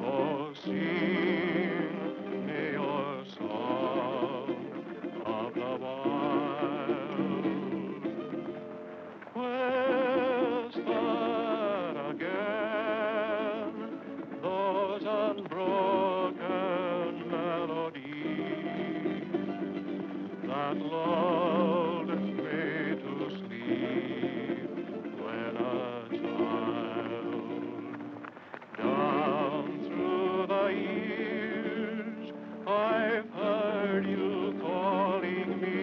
Oh, sing me your song of the wild. Whisper again those unbroken melodies that lulled me to sleep when a child. Down through the years, I've heard you calling me,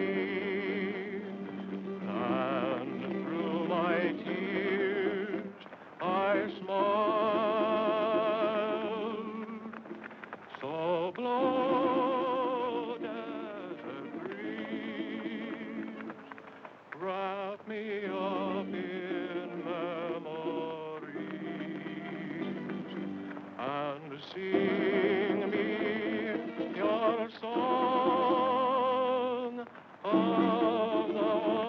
and through my tears, I smiled. So blow, desert breeze, wrap me up in memories and sing me your song of the wild.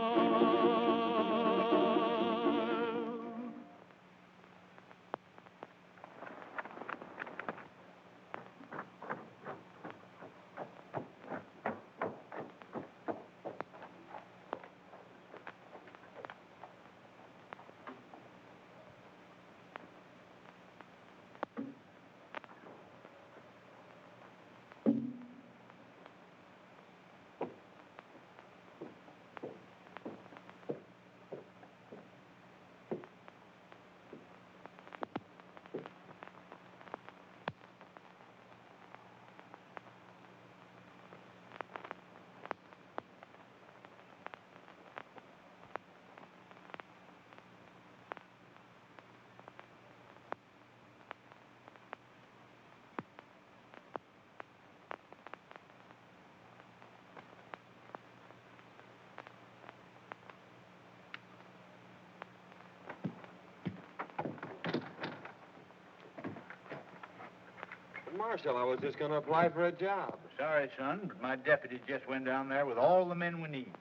Marshal, I was just going to apply for a job. Sorry, son, but my deputy just went down there with all the men we need.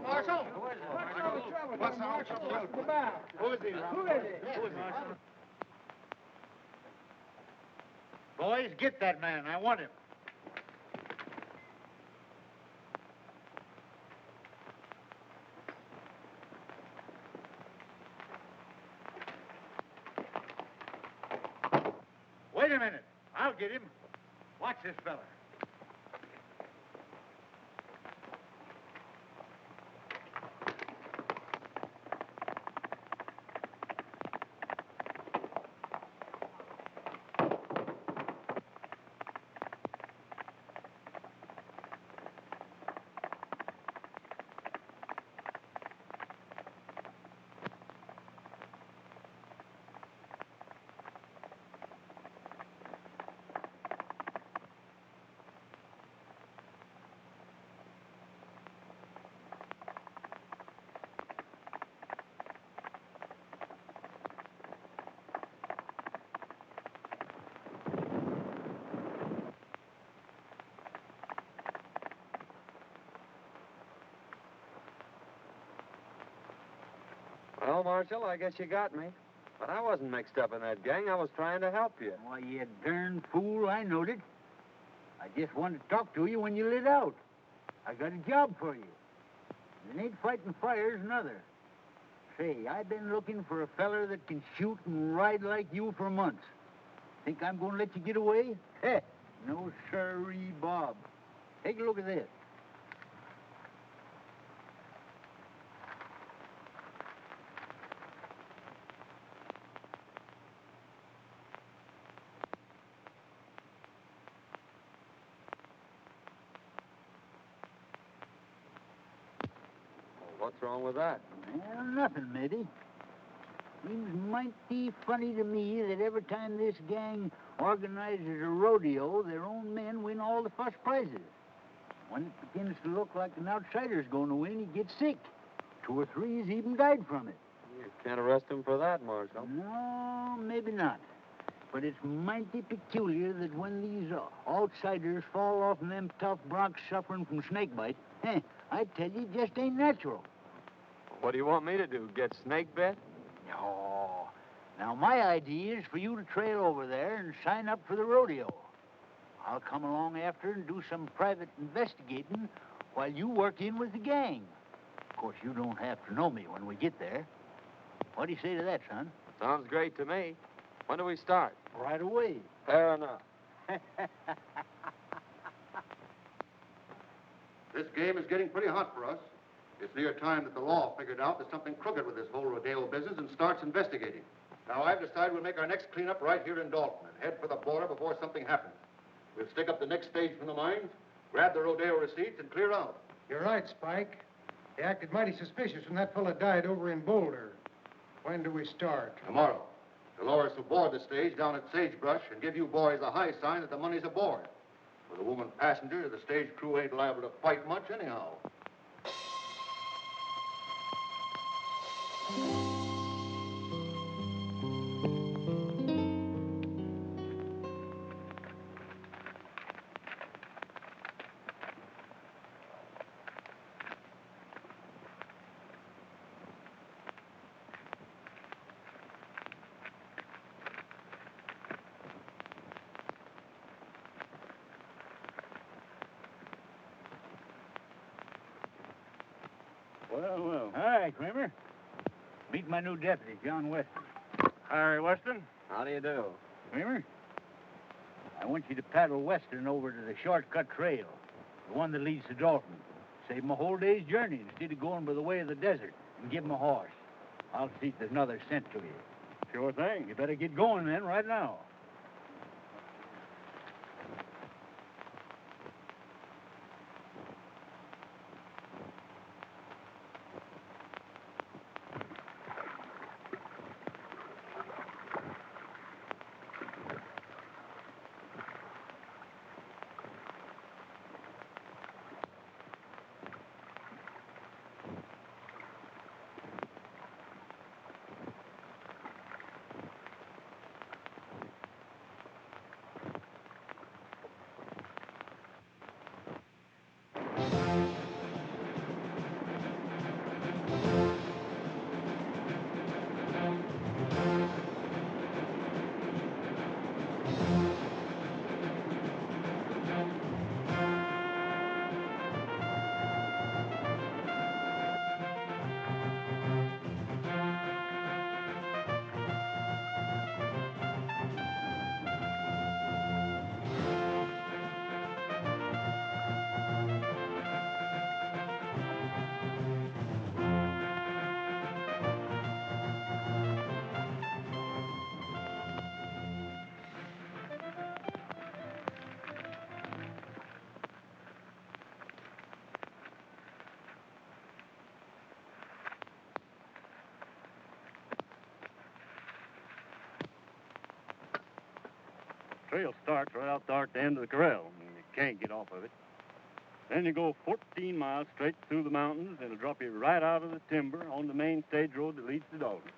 Marshal? Who is it? What's all the trouble? What's the matter? Who is he? Who is it? Who is it? Boys, get that man. I want him. Wait a minute. I'll get him. Watch this fella. Well, Marshal, I guess you got me. But I wasn't mixed up in that gang. I was trying to help you. Why, you darn fool, I knowed it. I just wanted to talk to you when you lit out. I got a job for you. It ain't fighting fires, nother. Say, I've been looking for a feller that can shoot and ride like you for months. Think I'm going to let you get away? Heh, no sirree, Bob. Take a look at this. What's wrong with that? Well, nothing, maybe. Seems mighty funny to me that every time this gang organizes a rodeo, their own men win all the first prizes. When it begins to look like an outsider's going to win, he gets sick. 2 or 3's even died from it. You can't arrest him for that, Marshal. No, maybe not. But it's mighty peculiar that when these outsiders fall off in them tough broncs suffering from snakebite, I tell you, it just ain't natural. What do you want me to do, get snake bit? No. Now, my idea is for you to trail over there and sign up for the rodeo. I'll come along after and do some private investigating while you work in with the gang. Of course, you don't have to know me when we get there. What do you say to that, son? Sounds great to me. When do we start? Right away. Fair enough. This game is getting pretty hot for us. It's near time that the law figured out there's something crooked with this whole rodeo business and starts investigating. Now, I've decided we'll make our next cleanup right here in Dalton and head for the border before something happens. We'll stick up the next stage from the mines, grab the rodeo receipts, and clear out. You're right, Spike. They acted mighty suspicious when that fella died over in Boulder. When do we start? Tomorrow. To lower us aboard the stage down at Sagebrush and give you boys a high sign that the money's aboard. With a woman passenger, the stage crew ain't liable to fight much anyhow. Well. Hi, Kramer. Meet my new deputy, John Weston. Harry Weston? How do you do? Kramer, I want you to paddle Western over to the shortcut trail, the one that leads to Dalton. Save him a whole day's journey instead of going by the way of the desert, and give him a horse. I'll see if there's another sent to you. Sure thing. You better get going then, right now. Trail starts right out there at the end of the corral, and you can't get off of it. Then you go 14 miles straight through the mountains, and it'll drop you right out of the timber on the main stage road that leads to Dalton.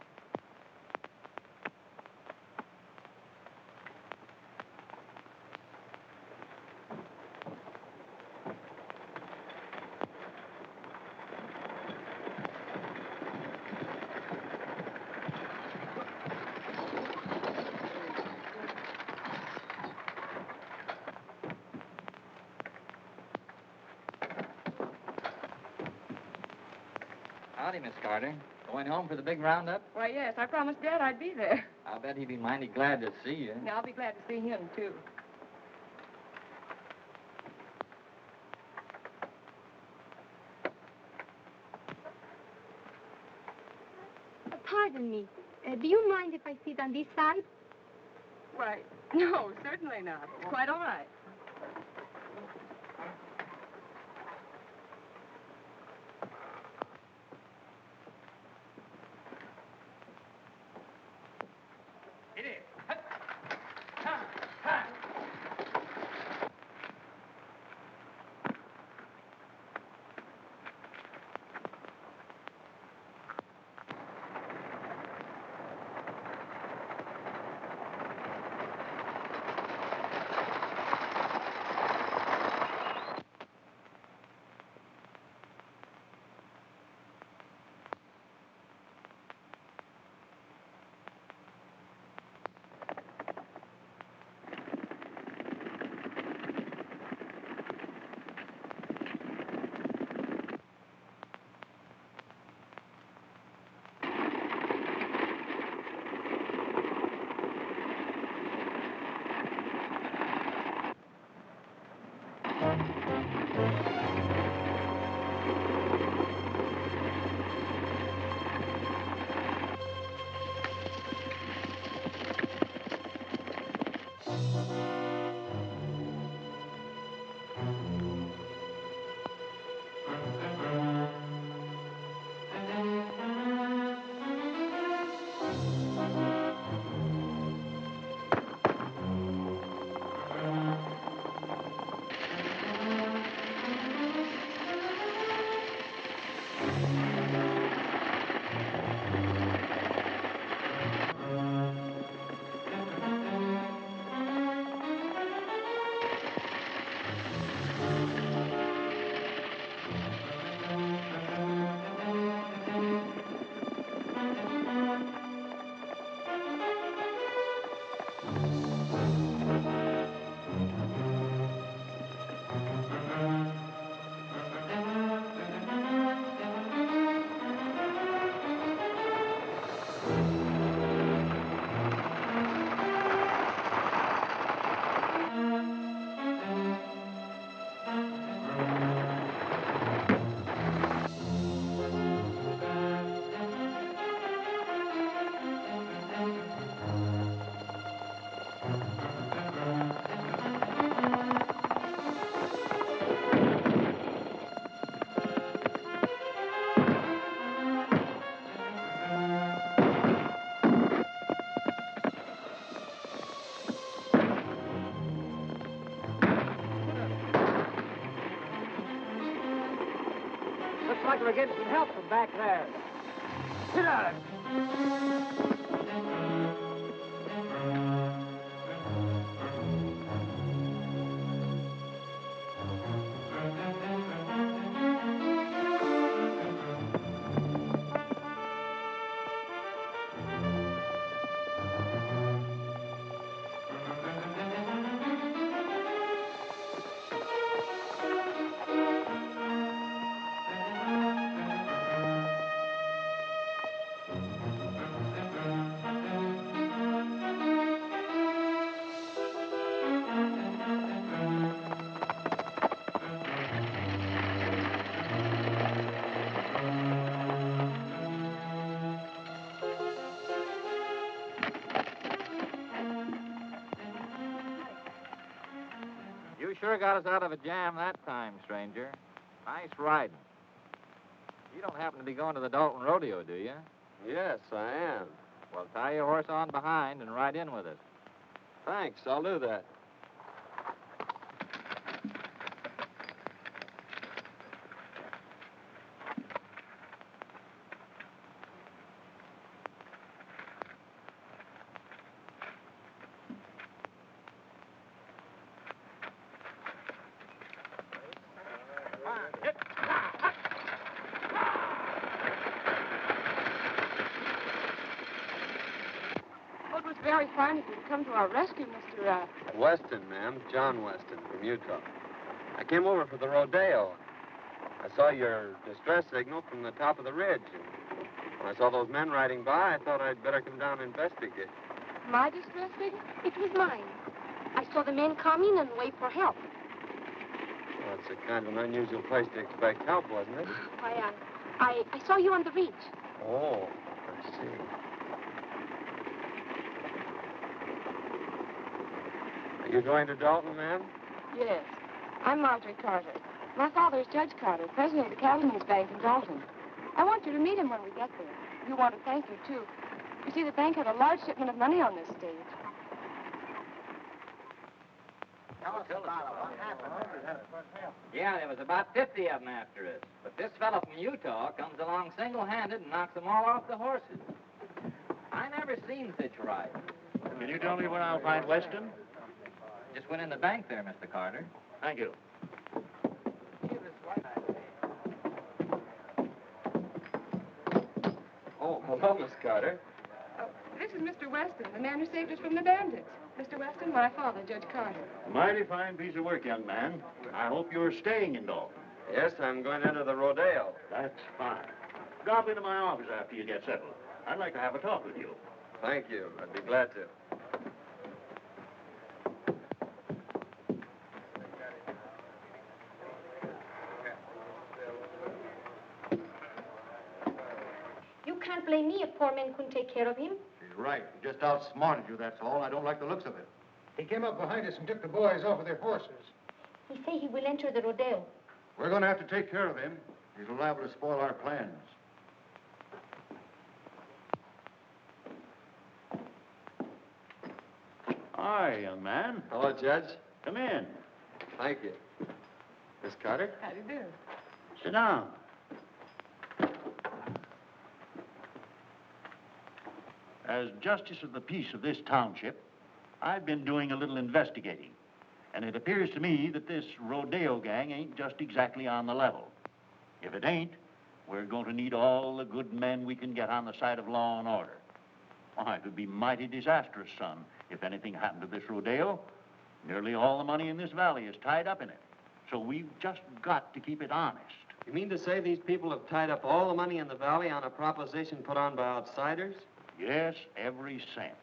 Howdy, Miss Carter. Going home for the big roundup? Why, yes, I promised Dad I'd be there. I'll bet he'd be mighty glad to see you. Yeah, I'll be glad to see him, too. Pardon me. Do you mind if I sit on this side? Why, no, certainly not. It's quite all right. Looks like we're getting some help from back there. Get out of it. You sure got us out of a jam that time, stranger. Nice riding. You don't happen to be going to the Dalton Rodeo, do you? Yes, I am. Well, tie your horse on behind and ride in with us. Thanks, I'll do that. Well, it was very fine of you to come to our rescue, Mr. Weston, ma'am. John Weston from Utah. I came over for the rodeo. I saw your distress signal from the top of the ridge. And when I saw those men riding by, I thought I'd better come down and investigate. My distress signal? It was mine. I saw the men coming and wait for help. Well, it's a kind of an unusual place to expect help, wasn't it? Why, I saw you on the reach. Oh, I see. Are you going to Dalton, ma'am? Yes. I'm Marjorie Carter. My father is Judge Carter, president of the Cattlemen's Bank in Dalton. I want you to meet him when we get there. You want to thank you, too. You see, the bank had a large shipment of money on this stage. Tell us about what happened. Yeah, there was about 50 of them after us. But this fellow from Utah comes along single-handed and knocks them all off the horses. I never seen such ride. Can you tell me where I'll find Weston? Just went in the bank there, Mr. Carter. Thank you. Oh, hello, Miss Carter. Oh, this is Mr. Weston, the man who saved us from the bandits. Mr. Weston, my father, Judge Carter. Mighty fine piece of work, young man. I hope you're staying in Dalton. Yes, I'm going into the rodeo. That's fine. Drop into my office after you get settled. I'd like to have a talk with you. Thank you. I'd be glad to. You can't blame me if poor men couldn't take care of him. She's right. He just outsmarted you, that's all. I don't like the looks of it. He came up behind us and took the boys off of their horses. He say he will enter the rodeo. We're going to have to take care of him. He's liable to spoil our plans. Hi, young man. Hello, Judge. Come in. Thank you. Miss Carter? How do you do? Sit down. As justice of the peace of this township, I've been doing a little investigating. And it appears to me that this rodeo gang ain't just exactly on the level. If it ain't, we're going to need all the good men we can get on the side of law and order. Why, it would be mighty disastrous, son, if anything happened to this rodeo. Nearly all the money in this valley is tied up in it. So we've just got to keep it honest. You mean to say these people have tied up all the money in the valley on a proposition put on by outsiders? Yes, every cent.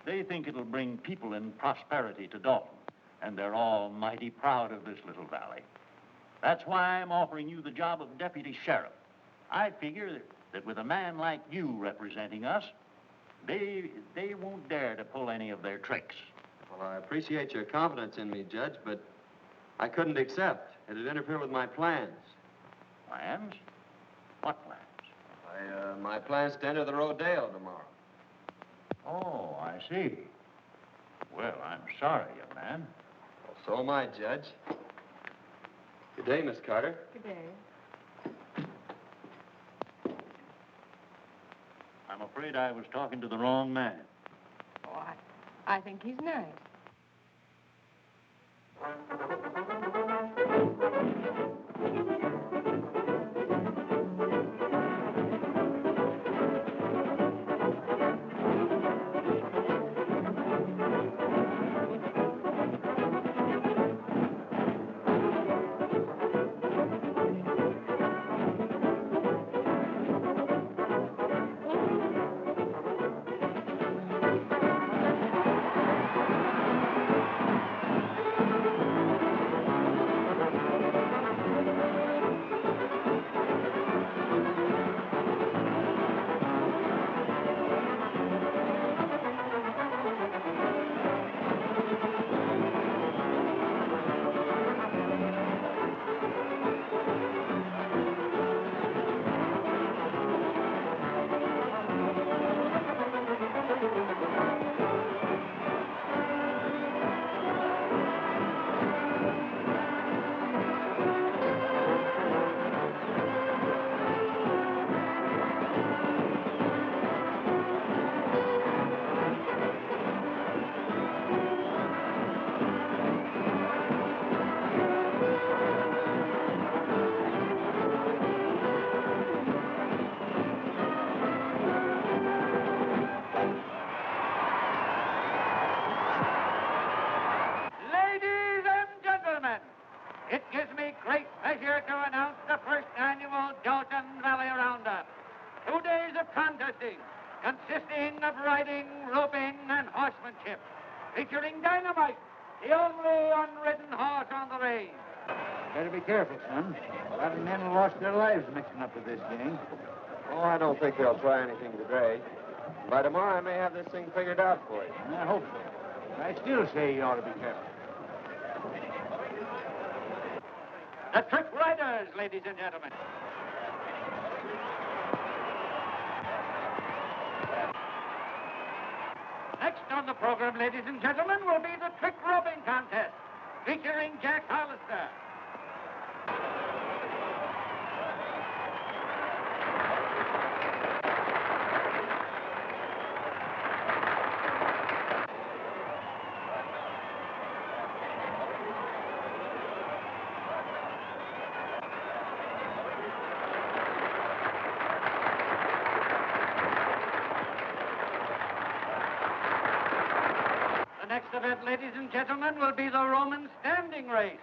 They think it'll bring people and prosperity to Dalton, and they're all mighty proud of this little valley. That's why I'm offering you the job of deputy sheriff. I figure that with a man like you representing us, they won't dare to pull any of their tricks. Well, I appreciate your confidence in me, Judge, but I couldn't accept. It'd interfere with my plans. Plans? What plans? My plans to enter the rodeo tomorrow. Oh, I see. Well, I'm sorry, young man. Well, so am I, Judge. Good day, Miss Carter. Good day. I'm afraid I was talking to the wrong man. Oh, I think he's nice. Ladies and gentlemen, it gives me great pleasure to announce the contesting, consisting of riding, roping, and horsemanship, featuring Dynamite, the only unridden horse on the range. Better be careful, son. A lot of men lost their lives mixing up with this gang. Oh, I don't think they'll try anything today. By tomorrow, I may have this thing figured out for you. I hope so. But I still say you ought to be careful. The Trick Riders, ladies and gentlemen. Next on the program, ladies and gentlemen, will be the Trick Roping Contest, featuring Jack Hollister. The next event, ladies and gentlemen, will be the Roman standing race.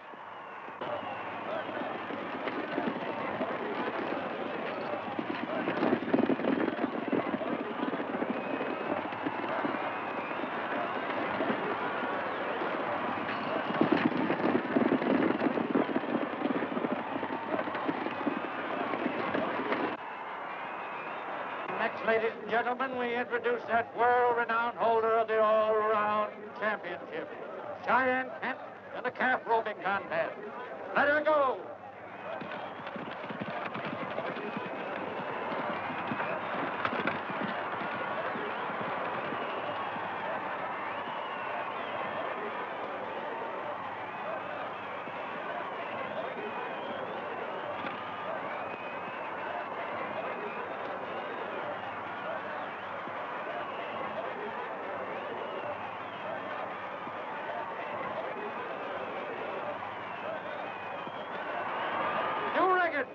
Next, ladies and gentlemen, we introduce that world-renowned holder of the all-around championship, Cheyenne Kent, in the calf roping contest. Let her go!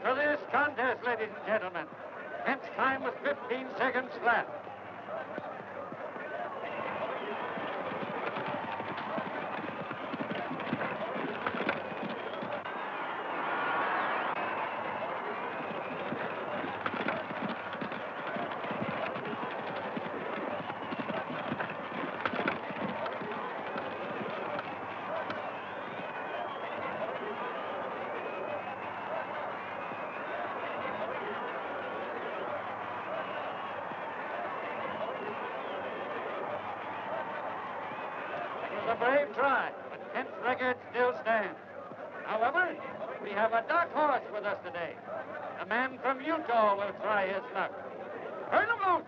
For this contest, ladies and gentlemen. Kent's time was 15 seconds flat. A brave try, but Kent's record still stands. However, we have a dark horse with us today. A man from Utah will try his luck. Turn him loose!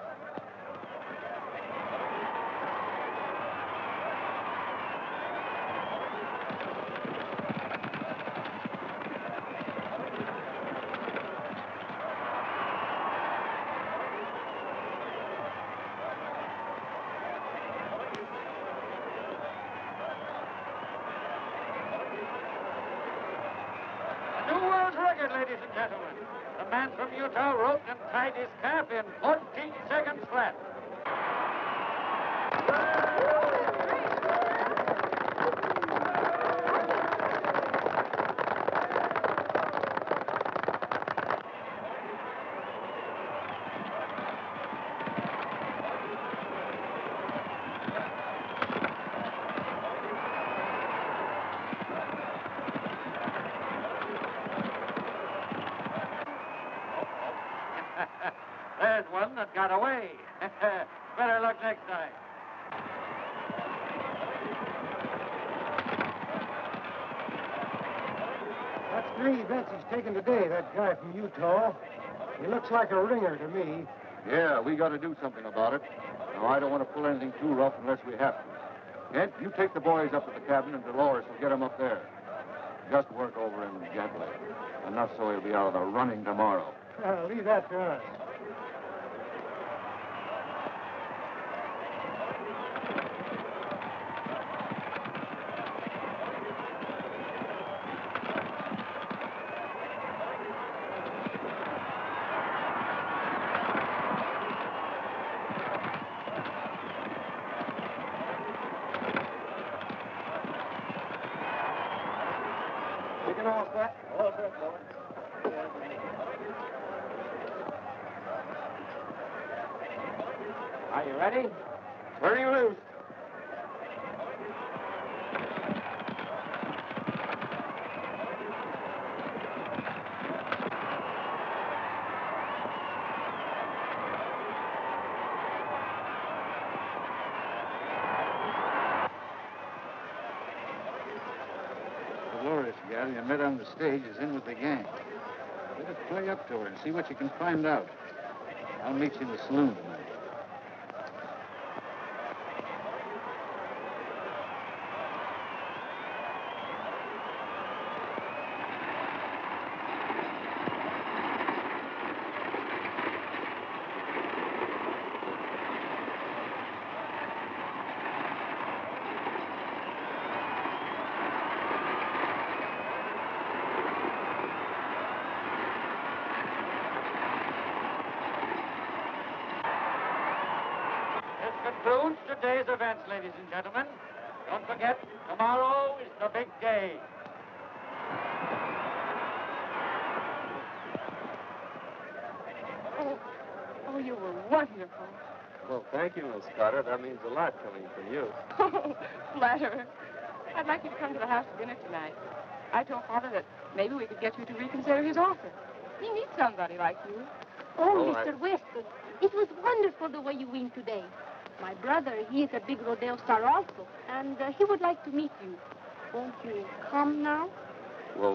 Ladies and gentlemen, the man from Utah roped and tied his calf in 14 seconds flat. There's one that got away. Better luck next time. That's three bets he's taken today, that guy from Utah. He looks like a ringer to me. Yeah, we got to do something about it. Now, I don't want to pull anything too rough unless we have to. Kent, you take the boys up to the cabin, and Dolores will get them up there. Just work over him gently. Enough so he'll be out of the running tomorrow. Leave that to us. Taking all set? All set, boy. Are you ready? Turning loose. Dolores gal you met on the stage is in with the gang. Better play up to her and see what you can find out. I'll meet you in the saloon tonight. This concludes today's events, ladies and gentlemen. Don't forget, tomorrow is the big day. Oh, you were wonderful. Well, thank you, Miss Carter. That means a lot coming from you. Oh, flatterer. I'd like you to come to the house for dinner tonight. I told Father that maybe we could get you to reconsider his offer. He needs somebody like you. Oh, Mr. Weston, it was wonderful the way you win today. My brother, he is a big rodeo star also, and he would like to meet you. Won't you come now? Well,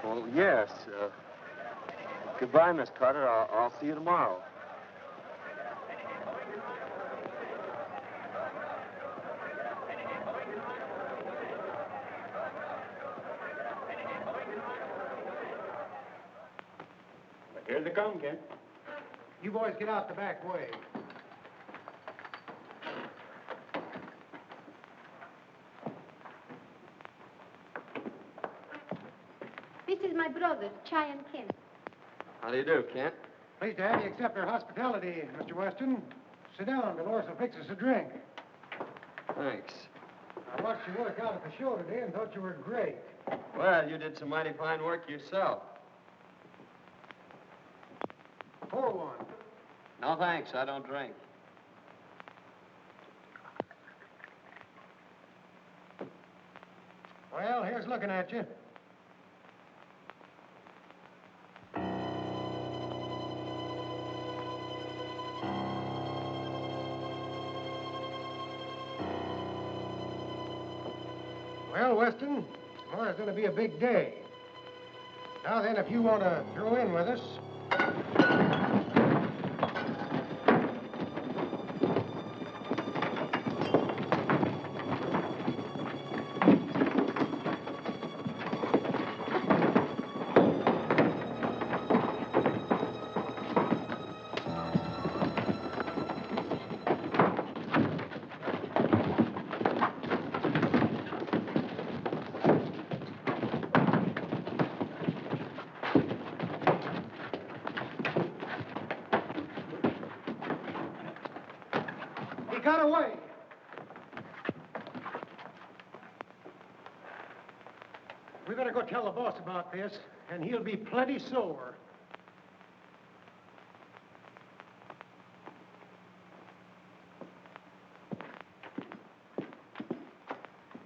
Well, yes. Goodbye, Miss Carter. I'll see you tomorrow. Here they come, Kent. You boys get out the back way. This is my brother, Cheyenne Kent. How do you do, Kent? Pleased to have you accept our hospitality, Mr. Weston. Sit down. Dolores will fix us a drink. Thanks. I watched you work out at the show today and thought you were great. Well, you did some mighty fine work yourself. Pour one. No, thanks. I don't drink. Well, here's looking at you. Well, Weston, tomorrow's going to be a big day. Now then, if you want to throw in with us... He got away. We better go tell the boss about this, and he'll be plenty sore.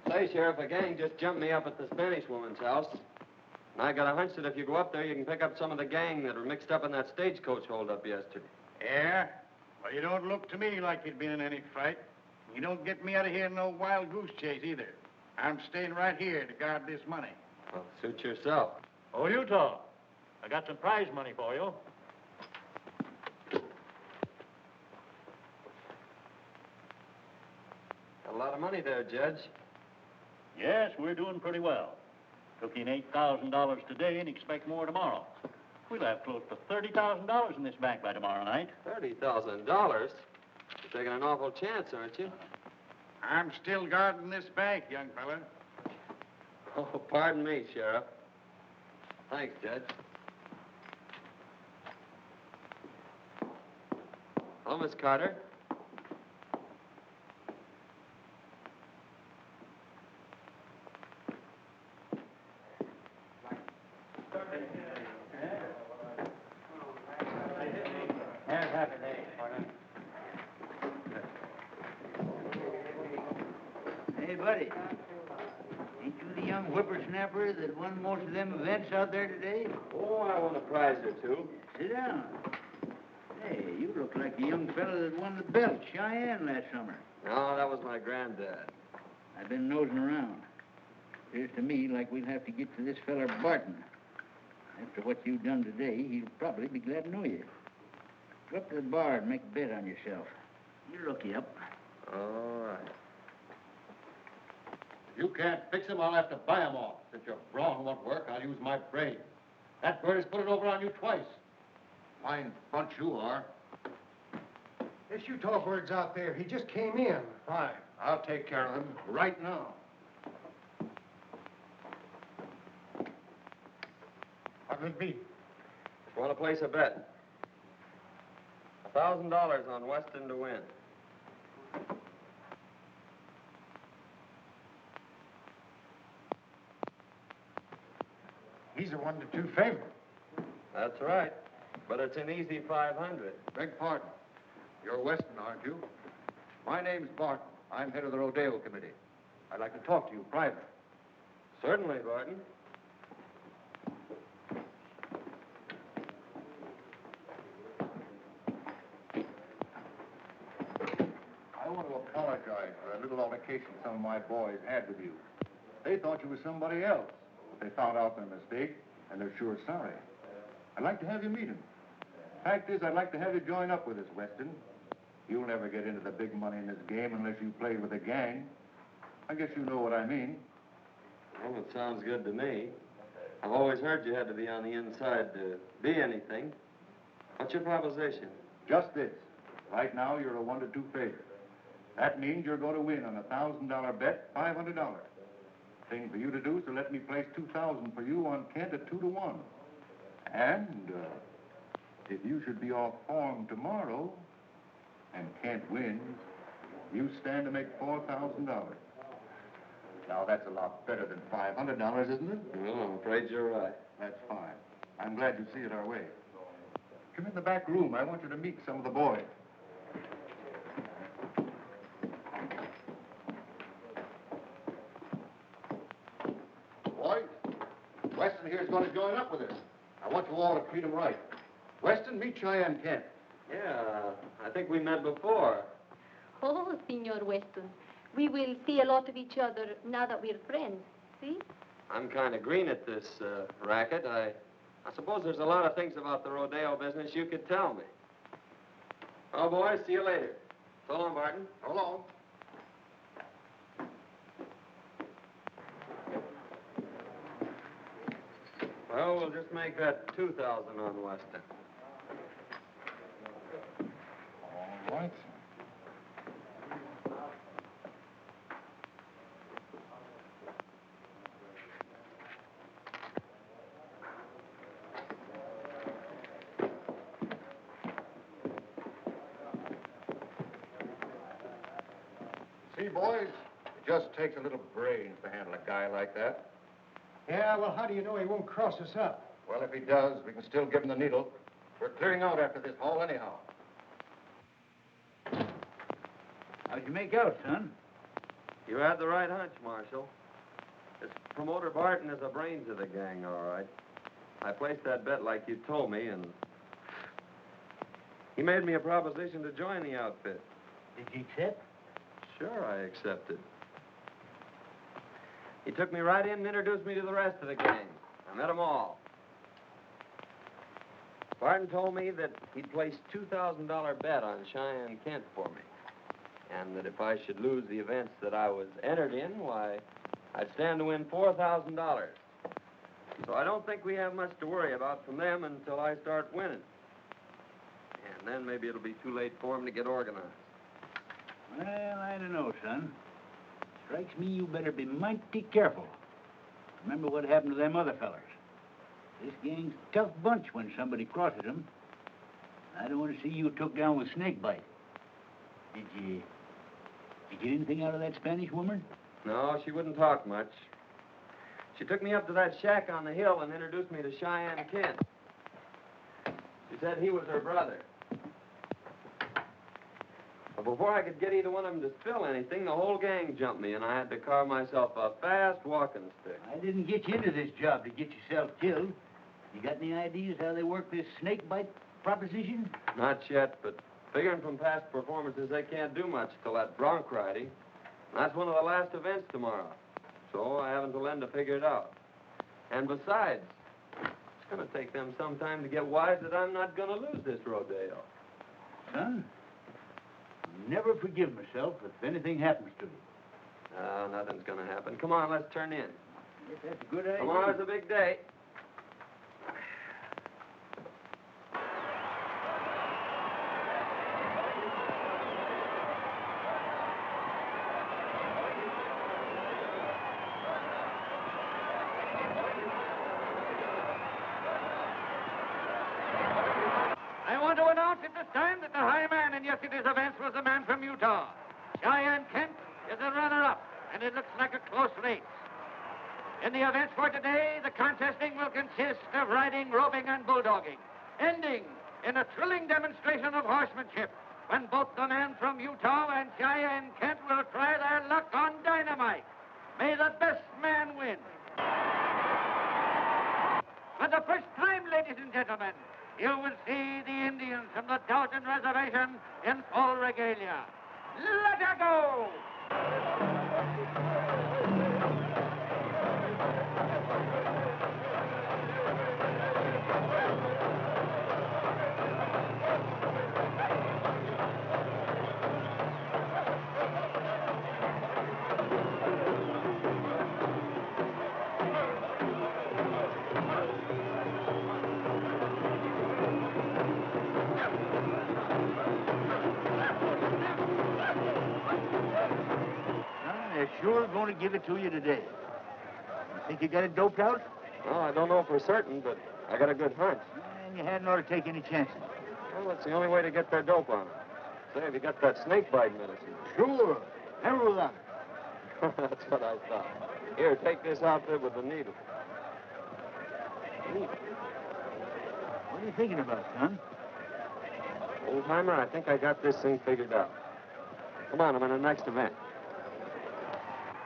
Say, Sheriff, a gang just jumped me up at the Spanish woman's house. And I got a hunch that if you go up there, you can pick up some of the gang that were mixed up in that stagecoach holdup yesterday. Yeah? Well, you don't look to me like you'd been in any fight. You don't get me out of here in no wild goose chase either. I'm staying right here to guard this money. Well, suit yourself. Oh, Utah, I got some prize money for you. Got a lot of money there, Judge. Yes, we're doing pretty well. Took in $8,000 today and expect more tomorrow. We'll have close to $30,000 in this bank by tomorrow night. $30,000? You're taking an awful chance, aren't you? I'm still guarding this bank, young fella. Oh, pardon me, Sheriff. Thanks, Judge. Hello, Miss Carter. snapper that won most of them events out there today? Oh, I won a prize or two. Sit down. Hey, you look like the young fella that won the belt, Cheyenne, last summer. No, that was my granddad. I've been nosing around. Appears to me like we'll have to get to this feller Barton. After what you've done today, he'll probably be glad to know you. Go up to the bar and make a bet on yourself. He'll look you up. All right. If you can't fix him, I'll have to buy him off. Since your brawn won't work, I'll use my brain. That bird has put it over on you twice. Fine bunch you are. This Utah bird's out there. He just came in. Fine. I'll take care of him right now. What'll it be? Want to place a bet? $1,000 on Weston to win. He's a 1-2 favorite. That's right. But it's an easy 500. Beg pardon. You're Weston, aren't you? My name's Barton. I'm head of the Rodeo Committee. I'd like to talk to you privately. Certainly, Barton. I want to apologize for a little altercation some of my boys had with you. They thought you were somebody else, but they found out their mistake, and they're sure sorry. I'd like to have you meet them. Fact is, I'd like to have you join up with us, Weston. You'll never get into the big money in this game unless you play with a gang. I guess you know what I mean. Well, it sounds good to me. I've always heard you had to be on the inside to be anything. What's your proposition? Just this. Right now, you're a 1-2 favorite. That means you're going to win on a $1,000 bet, $500. Thing for you to do is to let me place $2,000 for you on Kent at 2-1. And if you should be off form tomorrow and Kent wins, you stand to make $4,000. Now, that's a lot better than $500, isn't it? Well, I'm afraid you're right. That's fine. I'm glad you see it our way. Come in the back room. I want you to meet some of the boys. Boys, Weston here is going to join up with us. I want you all to treat him right. Weston, meet Cheyenne Kent. Yeah, I think we met before. Oh, Senor Weston, we will see a lot of each other now that we're friends. See? I'm kind of green at this racket. I suppose there's a lot of things about the rodeo business you could tell me. Oh, boys, see you later. So long, Barton. So long. Well, we'll just make that 2,000 on Weston. All right. See, boys, it just takes a little brains to handle a guy like that. Yeah, well, how do you know he won't cross us up? Well, if he does, we can still give him the needle. We're clearing out after this haul anyhow. How'd you make out, son? You had the right hunch, Marshal. This promoter Barton is the brains of the gang, all right. I placed that bet like you told me, and he made me a proposition to join the outfit. Did you accept? Sure, I accepted. He took me right in and introduced me to the rest of the gang. I met them all. Barton told me that he'd placed $2,000 bet on Cheyenne Kent for me, and that if I should lose the events that I was entered in, why, I'd stand to win $4,000. So I don't think we have much to worry about from them until I start winning. And then maybe it'll be too late for them to get organized. Well, I don't know, son. Strikes me you better be mighty careful. Remember what happened to them other fellers. This gang's a tough bunch when somebody crosses them. I don't want to see you took down with snakebite. Did you get anything out of that Spanish woman? No, she wouldn't talk much. She took me up to that shack on the hill and introduced me to Cheyenne Kent. She said he was her brother. Well, before I could get either one of them to spill anything, the whole gang jumped me, and I had to carve myself a fast walking stick. I didn't get you into this job to get yourself killed. You got any ideas how they work this snake bite proposition? Not yet, but figuring from past performances, they can't do much till that bronc riding. That's one of the last events tomorrow. So I have until then to figure it out. And besides, it's going to take them some time to get wise that I'm not going to lose this rodeo. Son, I'll never forgive myself if anything happens to you. No, nothing's going to happen. Come on, let's turn in. Yes, that's a good idea. Tomorrow's a big day. I want to announce at this time that the high man in yesterday's events was the man from Utah. Cheyenne Kent is a runner-up, and it looks like a close race. In the events for today, the contesting will consist of riding, roping, and bulldogging, ending in a thrilling demonstration of horsemanship when both the man from Utah and Cheyenne Kent will try their luck on dynamite. May the best man win. For the first time, ladies and gentlemen, you will see the Indians from the Dalton Reservation in full regalia. Let her go! They're sure going to give it to you today. You think you got it doped out? Well, I don't know for certain, but I got a good hunch. And you hadn't ought to take any chances. Well, it's the only way to get their dope on it. Say, have you got that snake bite medicine? Sure. Never without it. That's what I thought. Here, take this outfit with the needle. What are you thinking about, son? Old timer, I think I got this thing figured out. Come on, I'm in the next event.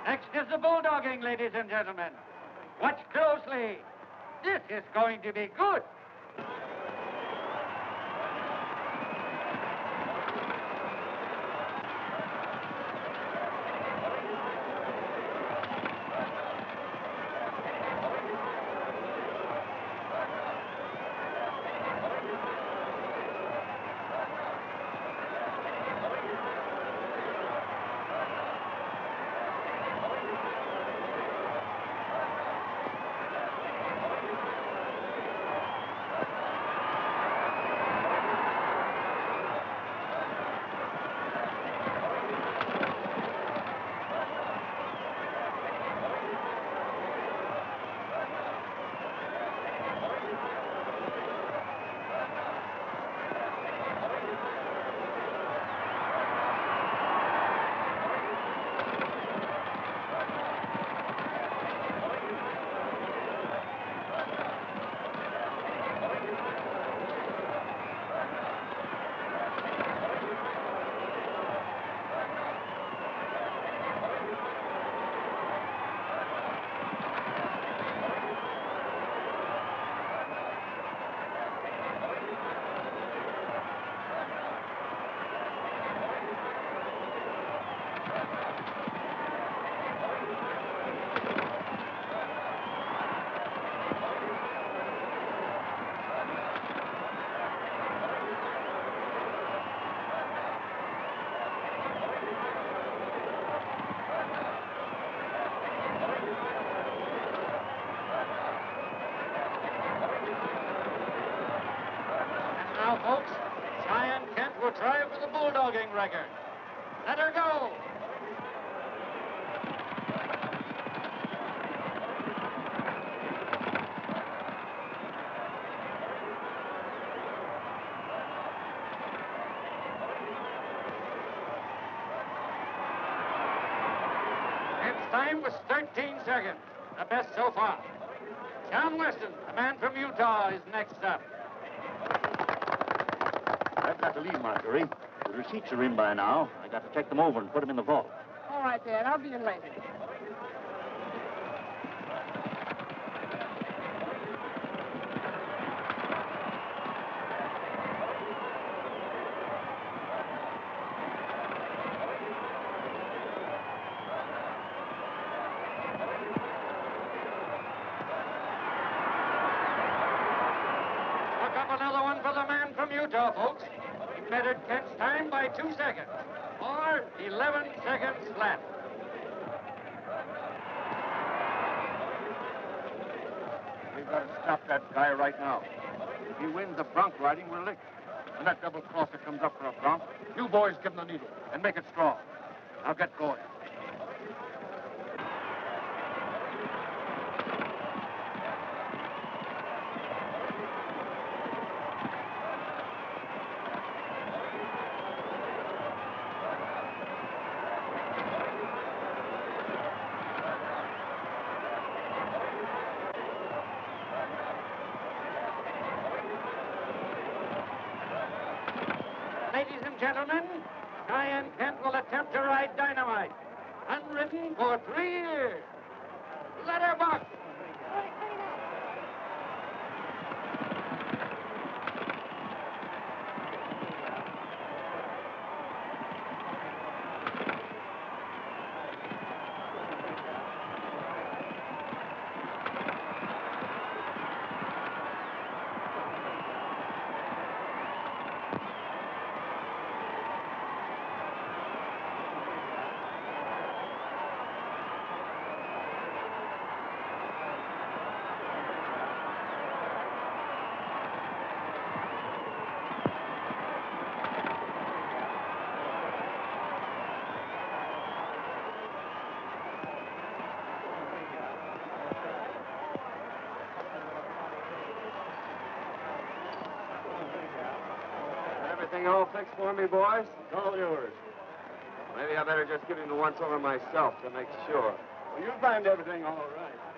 Next is the bulldogging, ladies and gentlemen. Watch closely. This is going to be good. Now, folks, Cheyenne Kent will try for the bulldogging record. Let her go. Its time was 13 seconds, the best so far. John Weston, the man from Utah, is next up. I've got the lead, Marjorie. The receipts are in by now. I got to check them over and put them in the vault. All right, Dad. I'll be in later. Look up another one for the man from Utah, folks. He bettered Kent's time by 2 seconds. Or 11 seconds flat. We've got to stop that guy right now. If he wins the bronc riding, we're licked. When that double crosser comes up for a bronc, you boys give him the needle and make it strong. Now get going. Ladies and gentlemen, Cheyenne Kent will attempt to ride Dynamite. Unridden for 3 years. Letterbox. Everything all fixed for me, boys? It's all yours. Maybe I better just give him the once-over myself to make sure. Well, you'll find everything all right.